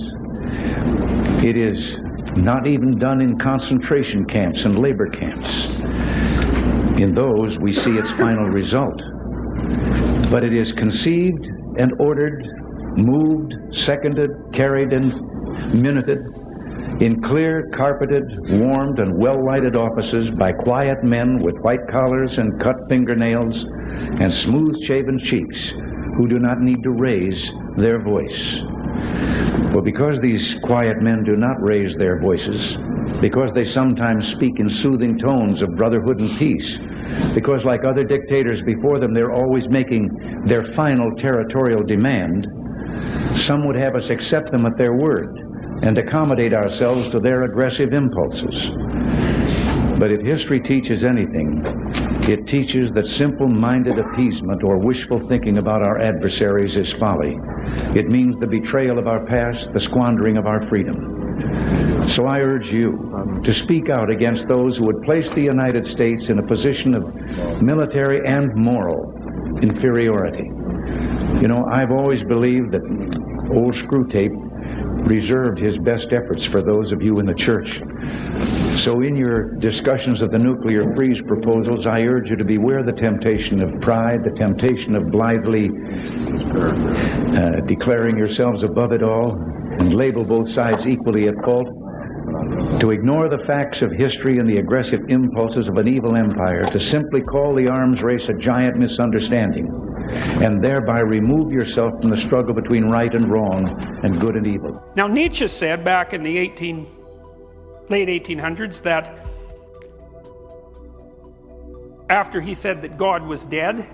It is not even done in concentration camps and labor camps. In those we see its final result. But it is conceived and ordered, moved, seconded, carried, and minuted in clear, carpeted, warmed, and well-lighted offices by quiet men with white collars and cut fingernails and smooth-shaven cheeks who do not need to raise their voice. Well, because these quiet men do not raise their voices, because they sometimes speak in soothing tones of brotherhood and peace, because like other dictators before them, they're always making their final territorial demand, some would have us accept them at their word and accommodate ourselves to their aggressive impulses. But if history teaches anything, it teaches that simple-minded appeasement or wishful thinking about our adversaries is folly. It means the betrayal of our past, the squandering of our freedom. So I urge you to speak out against those who would place the United States in a position of military and moral inferiority. You know, I've always believed that old Screwtape reserved his best efforts for those of you in the church. So in your discussions of the nuclear freeze proposals, I urge you to beware the temptation of pride, the temptation of blithely declaring yourselves above it all and label both sides equally at fault, to ignore the facts of history and the aggressive impulses of an evil empire, to simply call the arms race a giant misunderstanding, and thereby remove yourself from the struggle between right and wrong and good and evil. Now, Nietzsche said back in the late 1800s that after he said that God was dead,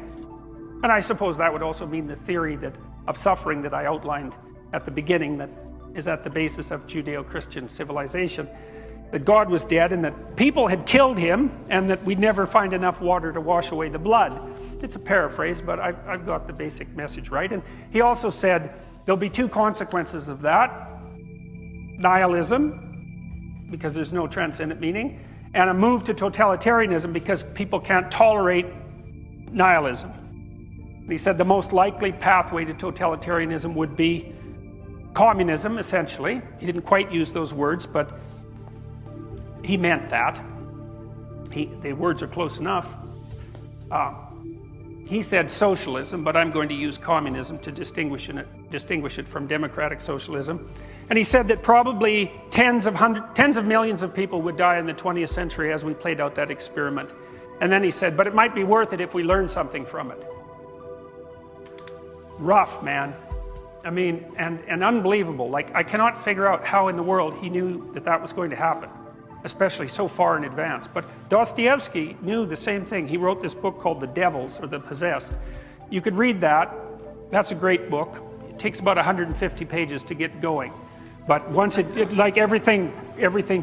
and I suppose that would also mean the theory of suffering that I outlined at the beginning that is at the basis of Judeo-Christian civilization, that God was dead and that people had killed him and that we'd never find enough water to wash away the blood. It's a paraphrase, but I've got the basic message right. And he also said there'll be two consequences of that: nihilism, because there's no transcendent meaning, and a move to totalitarianism because people can't tolerate nihilism. And he said the most likely pathway to totalitarianism would be communism, essentially. He didn't quite use those words, but he meant that. The words are close enough. He said socialism, but I'm going to use communism to distinguish it from democratic socialism. And he said that probably tens of millions of people would die in the 20th century as we played out that experiment. And then he said, but it might be worth it if we learn something from it. Rough, man. I mean, and unbelievable. Like, I cannot figure out how in the world he knew that was going to happen, especially so far in advance. But Dostoevsky knew the same thing. He wrote this book called The Devils, or The Possessed. You could read that. That's a great book. It takes about 150 pages to get going. But once it like everything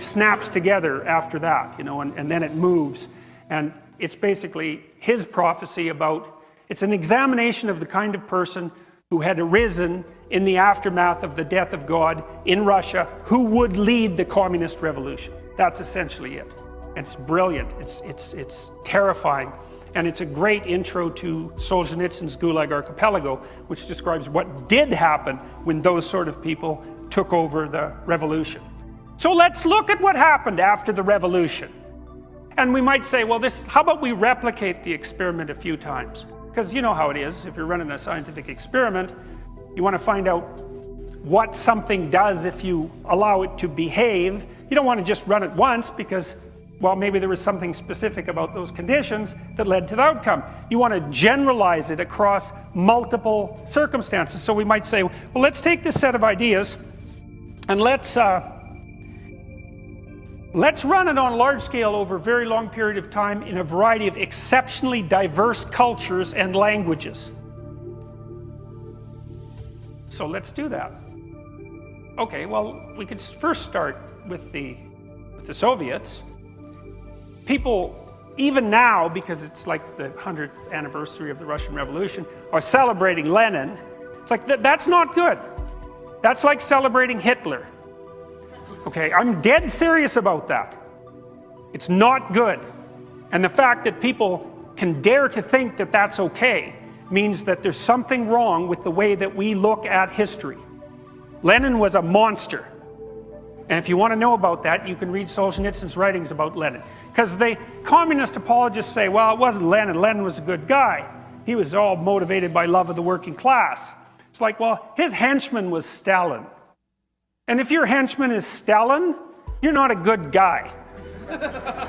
snaps together after that, you know, and then it moves. And it's basically his prophecy about, it's an examination of the kind of person who had arisen in the aftermath of the death of God in Russia, who would lead the communist revolution. That's essentially it. It's brilliant, it's terrifying, and it's a great intro to Solzhenitsyn's Gulag Archipelago, which describes what did happen when those sort of people took over the revolution. So let's look at what happened after the revolution. And we might say, well, how about we replicate the experiment a few times? Because you know how it is, if you're running a scientific experiment, you want to find out what something does if you allow it to behave. You don't want to just run it once because, well, maybe there was something specific about those conditions that led to the outcome. You want to generalize it across multiple circumstances. So we might say, well, let's take this set of ideas and let's run it on a large scale over a very long period of time in a variety of exceptionally diverse cultures and languages. So let's do that. Okay, well, we could first start with the Soviets. People, even now, because it's like the 100th anniversary of the Russian Revolution, are celebrating Lenin. It's like, that's not good. That's like celebrating Hitler. Okay, I'm dead serious about that. It's not good. And the fact that people can dare to think that that's okay means that there's something wrong with the way that we look at history. Lenin was a monster. And if you want to know about that, you can read Solzhenitsyn's writings about Lenin. Because the communist apologists say, well, it wasn't Lenin. Lenin was a good guy. He was all motivated by love of the working class. It's like, well, his henchman was Stalin. And if your henchman is Stalin, you're not a good guy.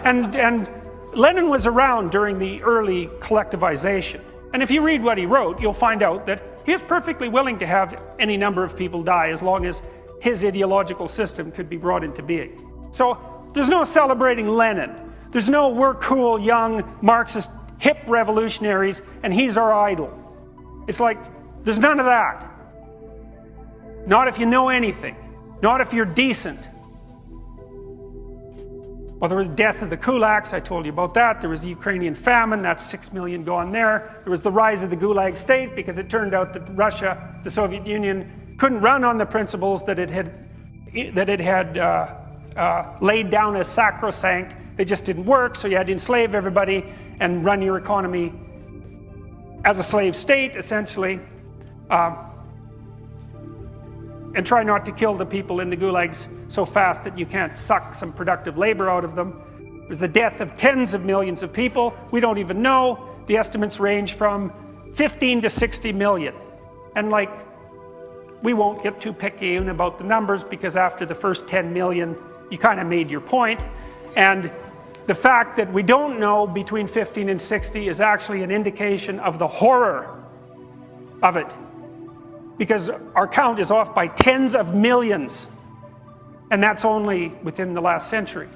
And Lenin was around during the early collectivization. And if you read what he wrote, you'll find out that he was perfectly willing to have any number of people die as long as his ideological system could be brought into being. So there's no celebrating Lenin. There's no we're cool, young, Marxist, hip revolutionaries, and he's our idol. It's like, there's none of that. Not if you know anything. Not if you're decent. Well, there was the death of the kulaks, I told you about that. There was the Ukrainian famine, that's 6 million gone there. There was the rise of the Gulag state because it turned out that Russia, the Soviet Union, couldn't run on the principles that it had laid down as sacrosanct. They just didn't work, so you had to enslave everybody and run your economy as a slave state, essentially. And try not to kill the people in the gulags so fast that you can't suck some productive labor out of them. There's the death of tens of millions of people. We don't even know. The estimates range from 15 to 60 million. And like, we won't get too picayune about the numbers because after the first 10 million, you kind of made your point. And the fact that we don't know between 15 and 60 is actually an indication of the horror of it. Because our count is off by tens of millions. And that's only within the last century.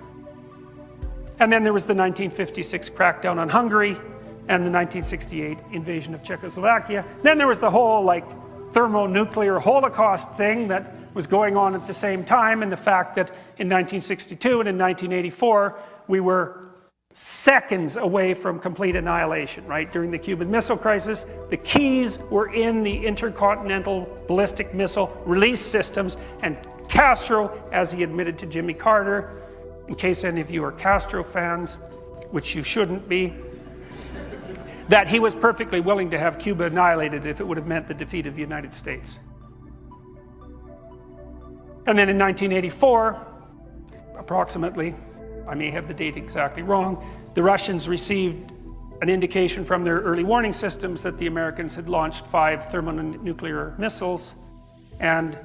And then there was the 1956 crackdown on Hungary and the 1968 invasion of Czechoslovakia. Then there was the whole thermonuclear Holocaust thing that was going on at the same time, and the fact that in 1962 and in 1984 we were seconds away from complete annihilation, right? During the Cuban Missile Crisis, the keys were in the intercontinental ballistic missile release systems, and Castro, as he admitted to Jimmy Carter, in case any of you are Castro fans, which you shouldn't be, that he was perfectly willing to have Cuba annihilated if it would have meant the defeat of the United States. And then in 1984, approximately, I may have the date exactly wrong, the Russians received an indication from their early warning systems that the Americans had launched 5 thermonuclear missiles, and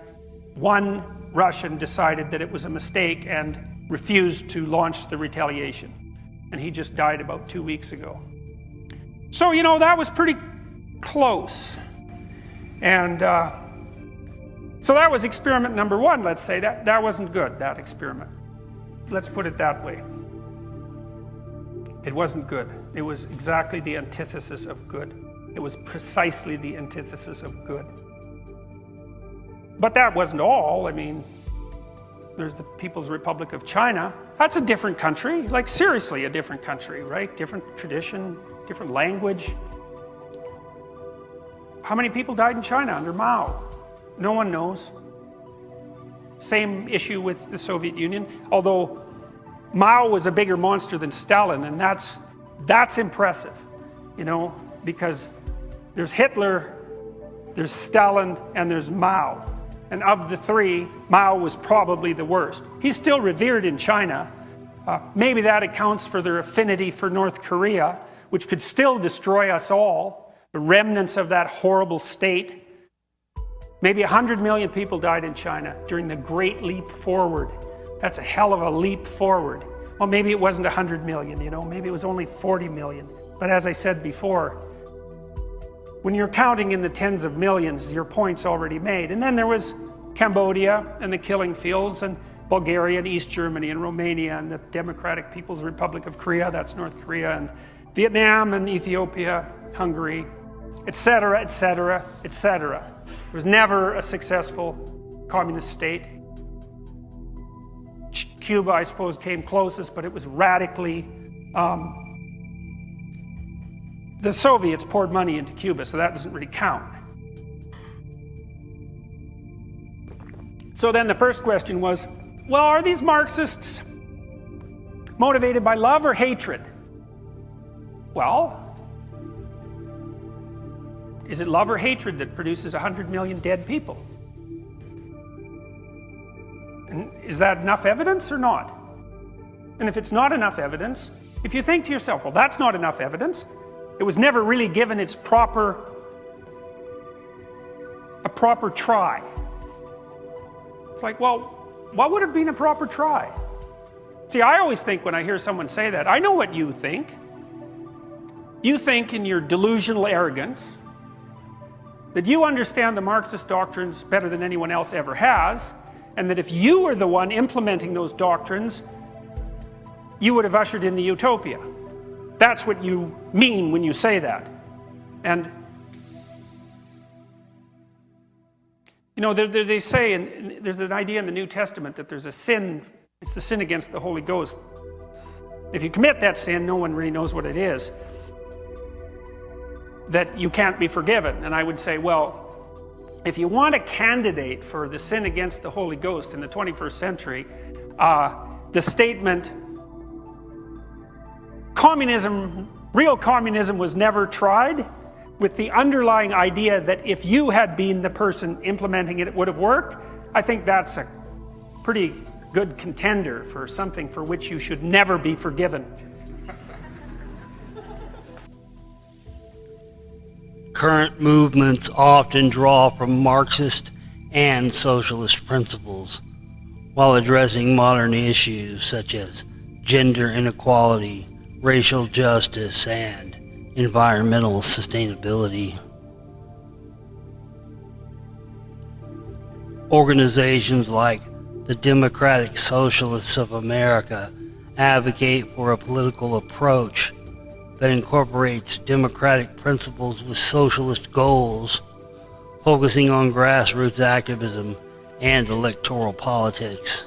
one Russian decided that it was a mistake and refused to launch the retaliation. And he just died about 2 weeks ago. So, that was pretty close. And so that was experiment number 1, let's say. That wasn't good, that experiment. Let's put it that way. It wasn't good. It was exactly the antithesis of good. It was precisely the antithesis of good. But that wasn't all. I mean, there's the People's Republic of China. That's a different country, like seriously a different country, right? Different tradition, different language. How many people died in China under Mao? No one knows. Same issue with the Soviet Union, although Mao was a bigger monster than Stalin, and that's impressive, you know, because there's Hitler, there's Stalin, and there's Mao. And of the three, Mao was probably the worst. He's still revered in China. Maybe that accounts for their affinity for North Korea, which could still destroy us all, the remnants of that horrible state. Maybe 100 million people died in China during the Great Leap Forward. That's a hell of a leap forward. Well, maybe it wasn't 100 million, you know, maybe it was only 40 million. But as I said before, when you're counting in the tens of millions, your point's already made. And then there was Cambodia and the killing fields, and Bulgaria and East Germany and Romania and the Democratic People's Republic of Korea, that's North Korea, and Vietnam and Ethiopia, Hungary, etc., etc., etc. There was never a successful communist state. Cuba, I suppose, came closest, but it was radically... the Soviets poured money into Cuba, so that doesn't really count. So then the first question was, well, are these Marxists motivated by love or hatred? Well, is it love or hatred that produces 100 million dead people? And is that enough evidence or not? And if it's not enough evidence, if you think to yourself, well, that's not enough evidence, it was never really given its proper try. It's like, well, what would have been a proper try? See, I always think when I hear someone say that, I know what you think. You think in your delusional arrogance that you understand the Marxist doctrines better than anyone else ever has, and that if you were the one implementing those doctrines, you would have ushered in the utopia. That's what you mean when you say that. And, you know, they say, and there's an idea in the New Testament that there's a sin, it's the sin against the Holy Ghost. If you commit that sin, no one really knows what it is, that you can't be forgiven. And I would say, well, if you want a candidate for the sin against the Holy Ghost in the 21st century, the statement, real communism was never tried, with the underlying idea that if you had been the person implementing it, it would have worked, I think that's a pretty good contender for something for which you should never be forgiven. Current movements often draw from Marxist and socialist principles while addressing modern issues such as gender inequality, racial justice, and environmental sustainability. Organizations like the Democratic Socialists of America advocate for a political approach that incorporates democratic principles with socialist goals, focusing on grassroots activism and electoral politics.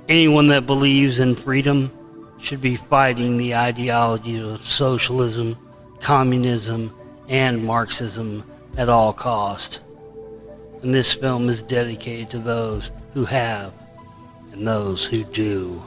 Anyone that believes in freedom should be fighting the ideologies of socialism, communism, and Marxism at all cost. And this film is dedicated to those who have and those who do.